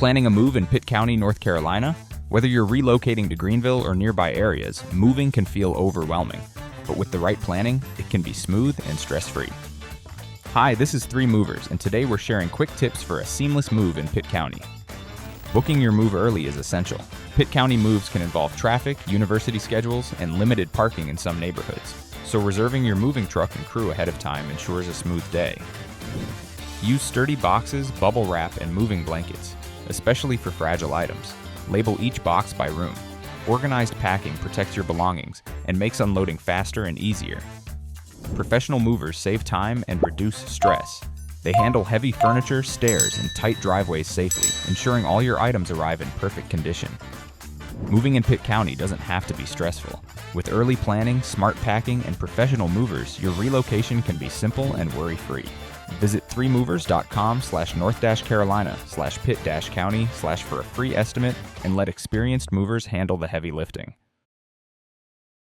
Planning a move in Pitt County, North Carolina? Whether you're relocating to Greenville or nearby areas, moving can feel overwhelming. But with the right planning, it can be smooth and stress-free. Hi, this is Three Movers, and today we're sharing quick tips for a seamless move in Pitt County. Booking your move early is essential. Pitt County moves can involve traffic, university schedules, and limited parking in some neighborhoods, so reserving your moving truck and crew ahead of time ensures a smooth day. Use sturdy boxes, bubble wrap, and moving blankets, especially for fragile items. Label each box by room. Organized packing protects your belongings and makes unloading faster and easier. Professional movers save time and reduce stress. They handle heavy furniture, stairs, and tight driveways safely, ensuring all your items arrive in perfect condition. Moving in Pitt County doesn't have to be stressful. With early planning, smart packing, and professional movers, your relocation can be simple and worry-free. Visit threemovers.com/north-carolina/pitt-county/ for a free estimate and let experienced movers handle the heavy lifting.